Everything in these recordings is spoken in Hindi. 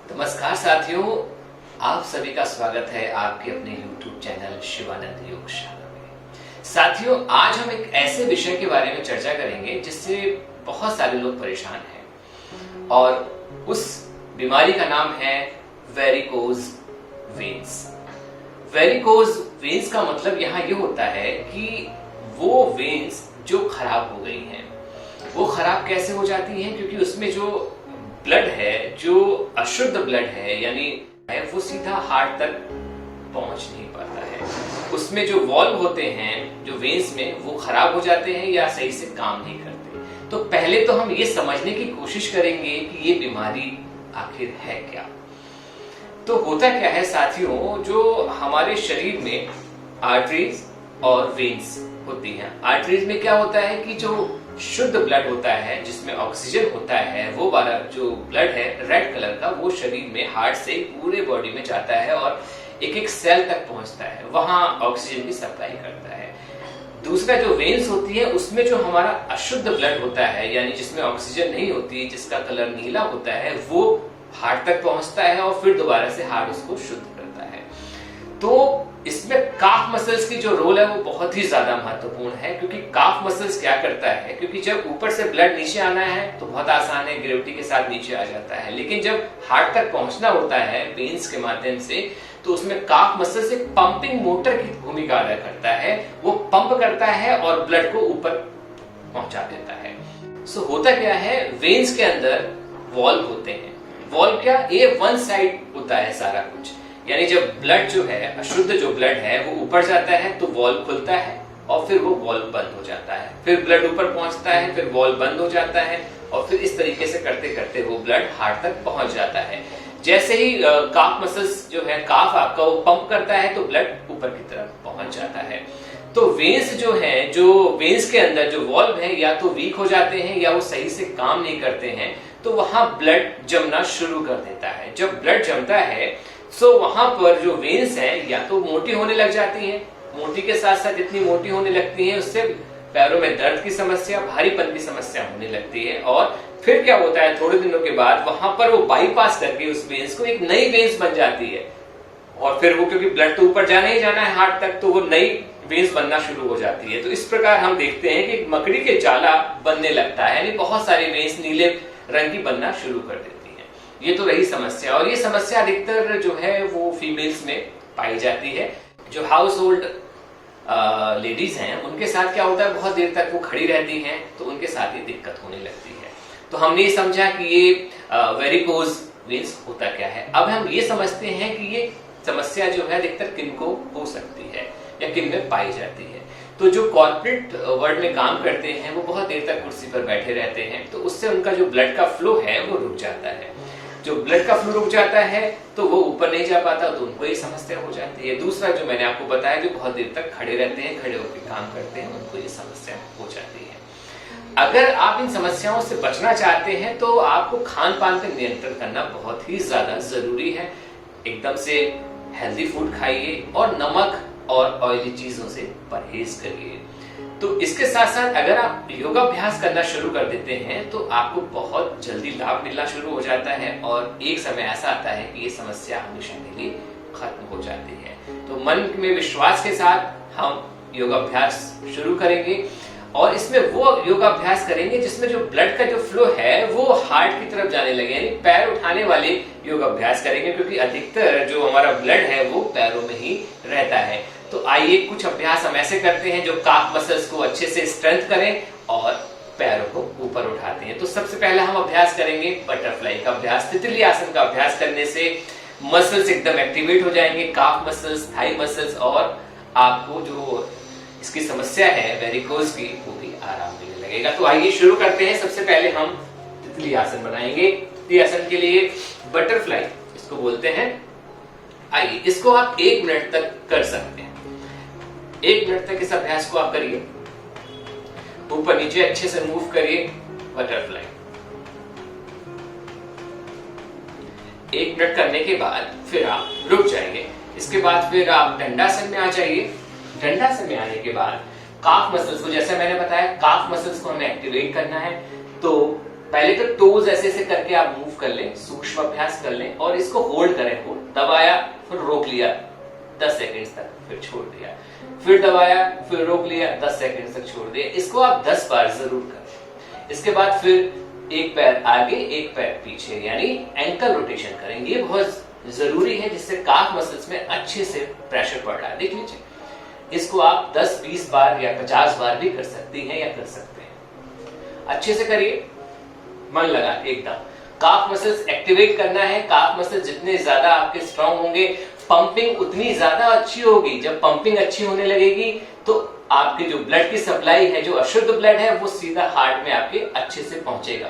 नमस्कार साथियों, आप सभी का स्वागत है आपके अपने YouTube चैनल शिवानंद योगशाला में। साथियों, आज हम एक ऐसे विषय के बारे में चर्चा करेंगे जिससे बहुत सारे लोग परेशान हैं और उस बीमारी का नाम है वेरिकोज वेन्स। वेरिकोज वेन्स का मतलब यहाँ ये होता है कि वो वेन्स जो खराब हो गई हैं, वो खराब कैसे हो जाती हैं? क्योंकि उसमें जो ब्लड है, जो अशुद्ध ब्लड है, यानी वो सीधा हार्ट तक पहुंच नहीं पाता है। उसमें जो वॉल्व होते हैं जो वेन्स में, वो खराब हो जाते हैं या सही से काम नहीं करते। तो पहले तो हम ये समझने की कोशिश करेंगे कि ये बीमारी आखिर है क्या। तो होता क्या है साथियों, जो हमारे शरीर में आर्टरीज और वेन्स होती हैं। आर्टरीज में क्या होता है कि जो शुद्ध ब्लड होता है, जिसमें ऑक्सीजन होता है, वो वाला जो ब्लड है रेड कलर का, वो शरीर में हार्ट से पूरे बॉडी में जाता है और एक एक सेल तक पहुंचता है, वहां ऑक्सीजन की सप्लाई करता है। दूसरा जो वेन्स होती है, उसमें जो हमारा अशुद्ध ब्लड होता है, यानी जिसमें ऑक्सीजन नहीं होती, जिसका कलर नीला होता है, वो हार्ट तक पहुंचता है और फिर दोबारा से हार्ट उसको शुद्ध करता है। तो इसमें काफ मसल्स की जो रोल है वो बहुत ही ज्यादा महत्वपूर्ण है, क्योंकि काफ मसल्स क्या करता है, क्योंकि जब ऊपर से ब्लड नीचे आना है तो बहुत आसान है, ग्रेविटी के साथ नीचे आ जाता है, लेकिन जब हार्ट तक पहुंचना होता है वेन्स के माध्यम से, तो उसमें काफ मसल्स एक पंपिंग मोटर की भूमिका अदा करता है। वो पंप करता है और ब्लड को ऊपर पहुंचा देता है। सो होता क्या है, वेन्स के अंदर वॉल्व होते हैं। वॉल्व क्या, ये वन साइड होता है सारा कुछ, यानी जब ब्लड जो है, अशुद्ध जो ब्लड है, वो ऊपर जाता है तो वॉल्व खुलता है और फिर वो वॉल्व बंद हो जाता है। फिर ब्लड ऊपर पहुंचता है, फिर वॉल्व बंद हो जाता है और फिर इस तरीके से करते करते वो ब्लड हार्ट तक पहुंच जाता है। जैसे ही काफ मसल्स जो है, काफ आपका वो पंप करता है तो ब्लड ऊपर की तरफ पहुंच जाता है। तो वेन्स जो है, जो वेन्स के अंदर जो वॉल्व है, या तो वीक हो जाते हैं या वो सही से काम नहीं करते हैं, तो वहां ब्लड जमना शुरू कर देता है। जब ब्लड जमता है सो वहां पर जो वेन्स हैं या तो मोटी होने लग जाती हैं, मोटी के साथ साथ इतनी मोटी होने लगती हैं उससे पैरों में दर्द की समस्या, भारीपन की समस्या होने लगती है। और फिर क्या होता है, थोड़े दिनों के बाद वहां पर वो बाईपास करके उस वेन्स को एक नई वेन्स बन जाती है और फिर वो, क्योंकि ब्लड तो ऊपर जाना ही जाना है हार्ट तक, तो वो नई वेन्स बनना शुरू हो जाती है। तो इस प्रकार हम देखते हैं कि मकड़ी के जाला बनने लगता है, यानी बहुत सारी वेन्स नीले रंग की बनना शुरू कर देती है। ये तो रही समस्या, और ये समस्या अधिकतर जो है वो फीमेल्स में पाई जाती है। जो हाउस होल्ड लेडीज हैं, उनके साथ क्या होता है, बहुत देर तक वो खड़ी रहती हैं तो उनके साथ ही दिक्कत होने लगती है। तो हमने ये समझा कि ये वेरिकोज वेन्स होता क्या है। अब हम ये समझते हैं कि ये समस्या जो है अधिकतर किनको हो सकती है या किन में पाई जाती है। तो जो कॉर्पोरेट वर्ल्ड में काम करते हैं, वो बहुत देर तक कुर्सी पर बैठे रहते हैं, तो उससे उनका जो ब्लड का फ्लो है वो रुक जाता है। जो ब्लड का फ्लो रुक जाता है तो वो ऊपर नहीं जा पाता, तो उनको ये समस्या हो जाती है। दूसरा जो मैंने आपको बताया, जो बहुत देर तक खड़े रहते हैं, खड़े होकर काम करते हैं, उनको ये समस्या हो जाती है। अगर आप इन समस्याओं से बचना चाहते हैं तो आपको खान पान पर नियंत्रण करना बहुत ही ज्यादा जरूरी है। एकदम से हेल्दी फूड खाइए और नमक और ऑयली चीजों से परहेज करिए। तो इसके साथ साथ अगर आप योगाभ्यास करना शुरू कर देते हैं तो आपको बहुत जल्दी लाभ मिलना शुरू हो जाता है और एक समय ऐसा आता है कि ये समस्या हमेशा के लिए खत्म हो जाती है। तो मन में विश्वास के साथ हम योगाभ्यास शुरू करेंगे और इसमें वो योगाभ्यास करेंगे जिसमें जो ब्लड का जो फ्लो है वो हार्ट की तरफ जाने लगे, यानी पैर उठाने वाले योगाभ्यास करेंगे, क्योंकि अधिकतर जो हमारा ब्लड है वो पैरों में ही रहता है। तो आइए कुछ अभ्यास हम ऐसे करते हैं जो काफ मसल्स को अच्छे से स्ट्रेंथ करें और पैरों को ऊपर उठाते हैं। तो सबसे पहले हम अभ्यास करेंगे बटरफ्लाई का अभ्यास। तितली आसन का अभ्यास करने से मसल्स एकदम एक्टिवेट हो जाएंगे, काफ मसल्स, थाई मसल्स, और आपको जो इसकी समस्या है वेरिकोज की, वो भी आराम मिलने लगेगा। तो आइए शुरू करते हैं। सबसे पहले हम तितली आसन बनाएंगे। तितली आसन के लिए बटरफ्लाई इसको बोलते हैं। आइए इसको आप 1 मिनट तक कर सकते हैं। 1 मिनट तक इस अभ्यास को आप करिए, ऊपर नीचे अच्छे से मूव करिए बटरफ्लाई। 1 मिनट करने के बाद फिर आप रुक जाएंगे। इसके बाद फिर आप दंडासन में आ जाइए। दंडासन में आने के बाद काफ मसल्स को, जैसे मैंने बताया, काफ मसल्स को हमें एक्टिवेट करना है। तो पहले तो टोज ऐसे ऐसे करके आप मूव कर लें, सूक्ष्म अभ्यास कर लें और इसको होल्ड करें। होल्ड दबाया, फिर रोक लिया 10 सेकंड्स तक, फिर छोड़ दिया, फिर दबाया, फिर रोक लिया 10 सेकंड तक, छोड़ दिया। इसको आप 10 बार जरूर करें। इसके बाद फिर एक पैर आगे एक पैर पीछे, यानी एंकल रोटेशन करेंगे। ये बहुत जरूरी है, जिससे काफ मसल्स में अच्छे से प्रेशर पड़ रहा है। देख लीजिए, इसको आप 10-20 बार या 50 बार भी कर सकती हैं या कर सकते हैं। अच्छे से करिए, मन लगा के एकदम। काफ मसल्स एक्टिवेट करना है। काफ मसल्स जितने ज्यादा आपके स्ट्रांग होंगे, पंपिंग उतनी ज्यादा अच्छी होगी। जब पंपिंग अच्छी होने लगेगी तो आपके जो ब्लड की सप्लाई है, जो अशुद्ध ब्लड है, वो सीधा हार्ट में आपके अच्छे से पहुंचेगा।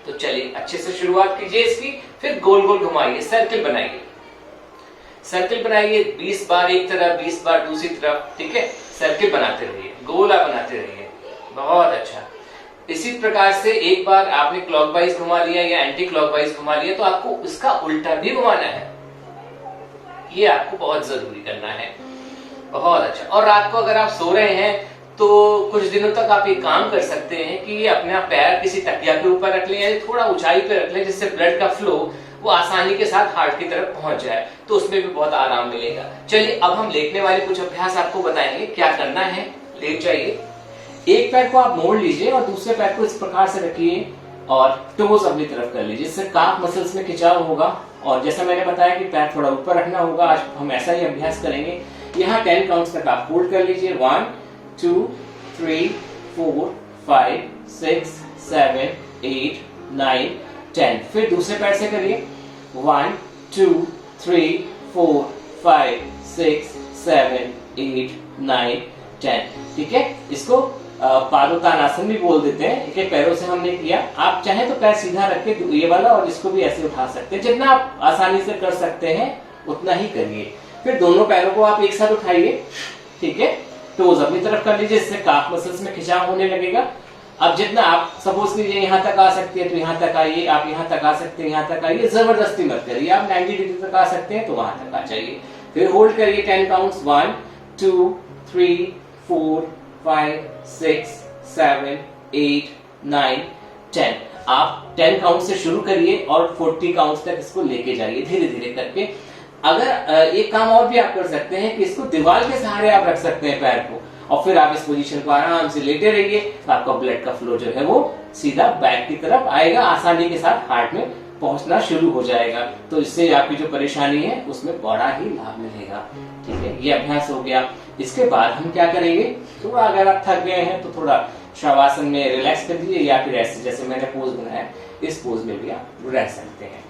तो चलिए अच्छे से शुरुआत कीजिए इसकी। फिर गोल गोल घुमाइए, सर्किल बनाइए। सर्किल बनाइए 20 बार एक तरफ, 20 बार दूसरी तरफ। ठीक है, सर्किल बनाते रहिए, गोला बनाते रहिए। बहुत अच्छा। इसी प्रकार से एक बार आपने क्लॉकवाइज घुमा लिया या एंटी क्लॉकवाइज घुमा लिया, तो आपको उसका उल्टा भी घुमाना है। ये आपको बहुत जरूरी करना है। बहुत अच्छा। और रात को अगर आप सो रहे हैं तो कुछ दिनों तक आप ये काम कर सकते हैं कि अपना पैर किसी तकिया के ऊपर रख लें या थोड़ा ऊंचाई पे रख लें, जिससे ब्लड का फ्लो वो आसानी के साथ हार्ट की तरफ पहुंच जाए, तो उसमें भी बहुत आराम मिलेगा। चलिए अब हम लेटने वाले कुछ अभ्यास आपको बताएंगे। क्या करना है, लेट जाइए, एक पैर को आप मोड़ लीजिए और दूसरे पैर को इस प्रकार से रखिए और टोज अपनी तरफ कर लीजिए, जिससे काफ मसल्स में खिंचाव होगा। और जैसा मैंने बताया कि पैर थोड़ा ऊपर रखना होगा, आज हम ऐसा ही अभ्यास करेंगे। यहाँ 10 काउंट्स तक आप होल्ड कर लीजिए। 1 2 3 4 5 6 7 8 9 10। फिर दूसरे पैर से करिए। 1 2 3 4 5 6 7 8 9 10। ठीक है, इसको पादोत्तानासन भी बोल देते हैं। एक पैरों से हमने किया। आप चाहे तो पैर सीधा रख के ये वाला और इसको भी ऐसे उठा सकते हैं। जितना आप आसानी से कर सकते हैं उतना ही करिए। फिर दोनों पैरों को आप एक साथ उठाइए। ठीक है, टोज अपनी तरफ कर लीजिए, इससे काफ मसल्स में खिंचाव होने लगेगा। अब जितना आप सपोज कीजिए यहाँ तक आ सकते हैं तो यहाँ तक आइए, आप यहाँ तक आ सकते हैं यहाँ तक आइए। जबरदस्ती मत करिए। आप 90 डिग्री तक आ सकते हैं तो वहां तक आ जाइए। फिर होल्ड करिए 10 काउंट्स। 1 2 3 4 5 6 7 8 9 10। आप 10 काउंट से शुरू करिए और 40 काउंट तक इसको लेके जाइए धीरे धीरे करके। अगर एक काम और भी आप कर सकते हैं कि इसको दीवार के सहारे आप रख सकते हैं पैर को, और फिर आप इस पोजीशन को आराम से लेटे रहिए। तो आपका ब्लड का फ्लो जो है वो सीधा बैक की तरफ आएगा, आसानी के साथ हार्ट में पहुंचना शुरू हो जाएगा। तो इससे आपकी जो परेशानी है उसमें बड़ा ही लाभ मिलेगा। ठीक है, ये अभ्यास हो गया। इसके बाद हम क्या करेंगे, थोड़ा अगर आप थक गए हैं तो थोड़ा शवासन में रिलैक्स कर दीजिए, या फिर ऐसे जैसे मैंने पोज बनाया इस पोज में भी आप रह सकते हैं।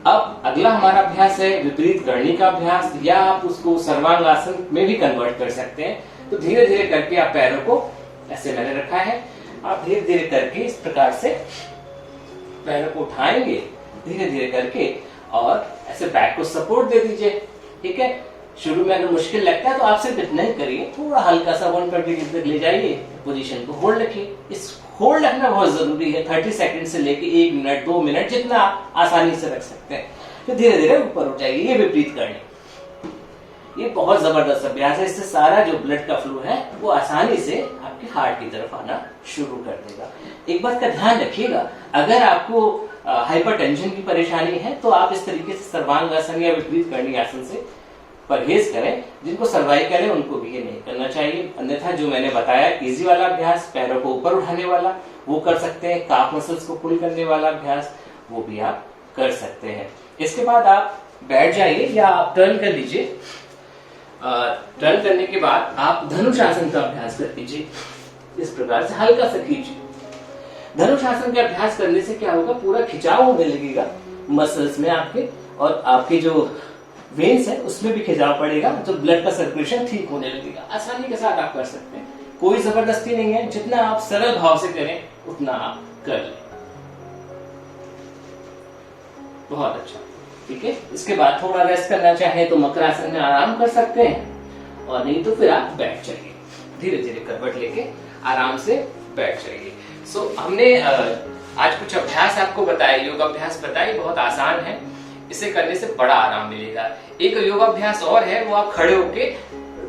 अब अगला हमारा अभ्यास है विपरीत करणी का अभ्यास, या आप उसको सर्वांगासन में भी कन्वर्ट कर सकते हैं। तो धीरे धीरे करके आप पैरों को ऐसे मैंने रखा है, आप धीरे धीरे करके इस प्रकार से पैरों को उठाएंगे धीरे धीरे करके और ऐसे बैक को सपोर्ट दे दीजिए। ठीक है, शुरू में अगर मुश्किल लगता है तो आप सिर्फ इतना ही करिए, थोड़ा हल्का सा 120 डिग्री तक ले जाइए, पोजीशन को होल्ड रखिए। इस होल्ड रखना बहुत जरूरी है, 30 सेकंड से लेके 1 मिनट 2 मिनट जितना आप आसानी से रख सकते हैं। फिर धीरे धीरे ऊपर उठ जाइए। ये विपरीत करनी, ये बहुत जबरदस्त अभ्यास है। इससे सारा जो ब्लड का फ्लो है वो आसानी से आपके हार्ट की तरफ आना शुरू कर देगा। एक बात का ध्यान रखिएगा, अगर आपको हाइपरटेंशन की परेशानी है तो आप इस तरीके से सर्वांगासन या विपरीत करणी आसन से परहेज करें। जिनको सर्वाइकल है उनको भी ये नहीं करना चाहिए। अन्यथा जो मैंने बताया इजी वाला अभ्यास, पैरों को ऊपर उठाने वाला, वो कर सकते हैं। काफ मसल्स को पुल करने वाला अभ्यास, वो भी आप कर सकते हैं। इसके बाद आप बैठ जाइए या आप टर्न कर लीजिए। टर्न करने के बाद आप धनुष आसन का अभ्यास कर लीजिए। इस प्रकार से हल्का सा खींचिए। धनुष आसन का अभ्यास करने से क्या होगा, पूरा खिंचाव होने लगेगा मसल्स में आपके, और आपके जो वेन्स है उसमें भी खिंचाव पड़ेगा, तो ब्लड का सर्कुलेशन ठीक होने लगेगा। आसानी के साथ आप कर सकते हैं, कोई जबरदस्ती नहीं है। जितना आप सरल भाव से करें उतना आप कर लें। बहुत अच्छा। ठीक है, इसके बाद थोड़ा रेस्ट करना चाहे तो मकरासन में आराम कर सकते हैं, और नहीं तो फिर आप बैठ जाइए। धीरे धीरे करवट लेके आराम से बैठ जाइए। हमने आज कुछ अभ्यास आपको बताए, योग अभ्यास बताए, बहुत आसान है। इसे करने से बड़ा आराम मिलेगा। एक योगाभ्यास और है, वो आप खड़े होके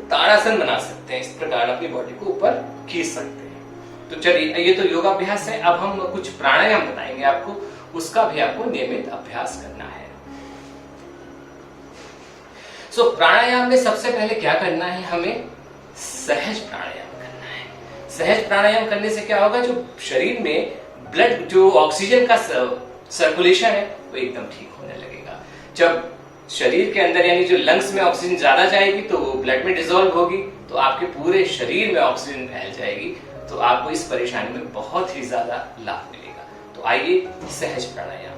ताड़ासन बना सकते हैं। इस प्रकार अपनी बॉडी को ऊपर खींच सकते हैं। तो चलिए, ये तो योगाभ्यास है। अब हम कुछ प्राणायाम बताएंगे आपको, उसका भी आपको नियमित अभ्यास करना है। प्राणायाम में सबसे पहले क्या करना है, हमें सहज प्राणायाम करना है। सहज प्राणायाम करने से क्या होगा, जो शरीर में ब्लड, जो ऑक्सीजन का सर्कुलेशन है वो एकदम ठीक होने लगेगा। जब शरीर के अंदर यानी जो लंग्स में ऑक्सीजन ज्यादा जाएगी तो वो ब्लड में डिसॉल्व होगी, तो आपके पूरे शरीर में ऑक्सीजन फैल जाएगी, तो आपको इस परेशानी में बहुत ही ज्यादा लाभ मिलेगा। तो आइए सहज प्राणायाम,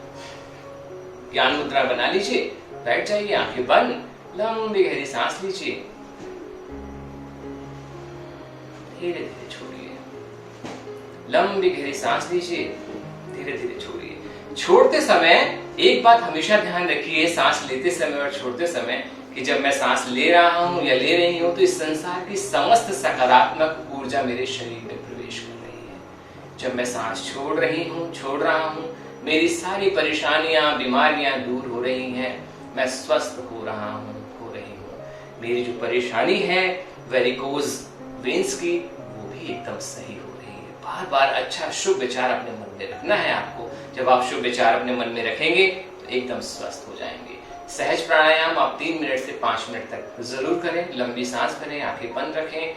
ज्ञान मुद्रा बना लीजिए, बैठ जाइए, आंखें बंद, लंबी गहरी सांस लीजिए, धीरे धीरे छोड़िए, लंबी गहरी सांस लीजिए, धीरे धीरे छोड़िए। छोड़ते समय एक बात हमेशा ध्यान रखिए, सांस लेते समय और छोड़ते समय, कि जब मैं सांस ले रहा हूं या ले रही हूं तो इस संसार की समस्त सकारात्मक ऊर्जा मेरे शरीर में प्रवेश कर रही है। जब मैं सांस छोड़ रहा हूं, मेरी सारी परेशानियां, बीमारियां दूर हो रही हैं, मैं स्वस्थ हो रहा हूं, हो रही हूं। मेरी जो परेशानी है वेरिकोज वेन्स की, वो भी एकदम सही हो रही है। बार बार अच्छा शुभ विचार अपने मन में रखना है आपको। जब आप शुभ विचार अपने मन में रखेंगे तो एकदम स्वस्थ हो जाएंगे। सहज प्राणायाम आप 3 मिनट से 5 मिनट तक जरूर करें। लंबी सांस भरें, आंखें बंद रखें,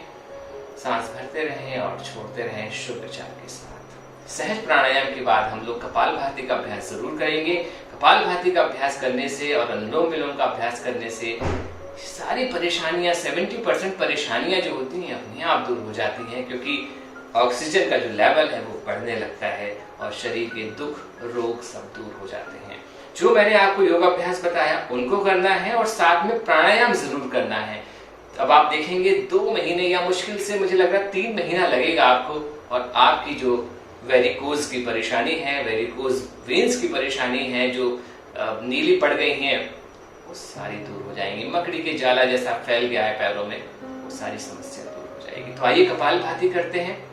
सांस भरते रहें और छोड़ते रहें शुभ विचार के साथ। सहज प्राणायाम के बाद हम लोग कपालभाति का अभ्यास जरूर करेंगे। कपालभाति का अभ्यास करने से और अनुलोम विलोम का अभ्यास करने से सारी परेशानियां, 70% परेशानियां जो होती हैं अपने आप दूर हो जाती हैं, क्योंकि ऑक्सीजन का जो लेवल है वो बढ़ने लगता है और शरीर के दुख, रोग सब दूर हो जाते हैं। जो मैंने आपको योगाभ्यास बताया उनको करना है और साथ में प्राणायाम जरूर करना है। अब आप देखेंगे 2 महीने या मुश्किल से मुझे लग रहा है 3 महीना लगेगा आपको, और आपकी जो वेरिकोज की परेशानी है, वेरिकोज वेन्स की परेशानी है, जो नीली पड़ गई हैं, वो सारी दूर हो जाएंगी। मकड़ी के जाला जैसा फैल गया है पैरों में, वो सारी समस्या दूर हो जाएगी। तो आइए कपालभाति करते हैं।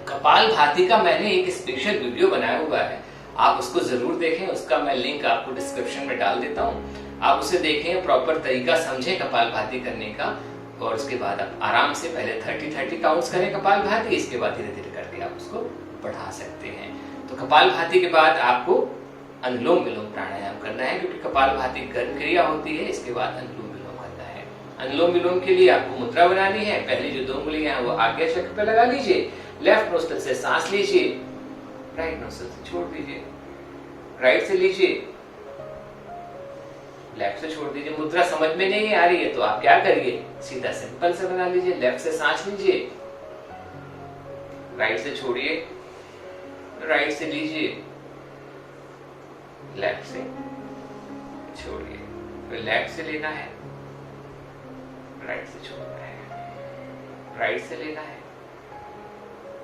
कपालभाति का मैंने एक स्पेशल वीडियो बनाया हुआ है, आप उसको जरूर देखें। उसका मैं लिंक आपको डिस्क्रिप्शन में डाल देता हूँ, आप उसे देखें, प्रॉपर तरीका समझें कपालभाति करने का, और उसके बाद आप आराम से पहले 30-30 काउंट्स करें कपालभाति, इसके बाद धीरे धीरे करके आप उसको बढ़ा सकते हैं। तो कपालभाति के बाद आपको अनुलोम विलोम प्राणायाम करना है, क्योंकि कपालभाति गर्म क्रिया होती है, इसके बाद अनुलोम विलोम करना है। अनुलोम विलोम के लिए आपको मुद्रा बनानी है। पहली जो 2 उंगलियां हैं वो आज्ञा चक्र पे लगा लीजिए, लेफ्ट नोस्ट्रिल से सांस लीजिए, राइट नोस्ट्रिल से छोड़ दीजिए, राइट से लीजिए, लेफ्ट से छोड़ दीजिए। मुद्रा समझ में नहीं आ रही है तो आप क्या करिए, सीधा सिंपल से बना लीजिए। लेफ्ट से सांस लीजिए, राइट से छोड़िए, राइट से लीजिए, लेफ्ट से छोड़िए, फिर लेफ्ट से लेना है, राइट से छोड़ना है, राइट से लेना है,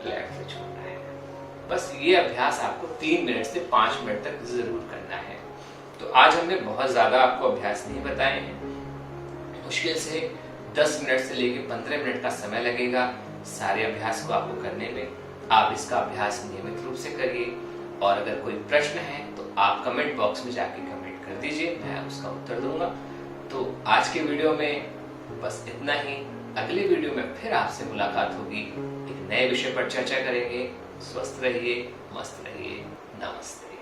लेफ्ट से छोड़ना है। बस ये अभ्यास आपको 3 मिनट से 5 मिनट तक जरूर करना है। तो आज हमने बहुत ज्यादा आपको अभ्यास नहीं बताए हैं, मुश्किल से 10 मिनट से लेकर 15 मिनट का समय लगेगा सारे अभ्यास को आपको करने में। आप इसका अभ्यास नियमित रूप से करिए, और अगर कोई प्रश्न है तो आप कमेंट बॉक्स में जाके कमेंट कर दीजिए, मैं उसका उत्तर दूंगा। तो आज के वीडियो में बस इतना ही। अगले वीडियो में फिर आपसे मुलाकात होगी, एक नए विषय पर चर्चा करेंगे। स्वस्थ रहिए, मस्त रहिए, नमस्ते।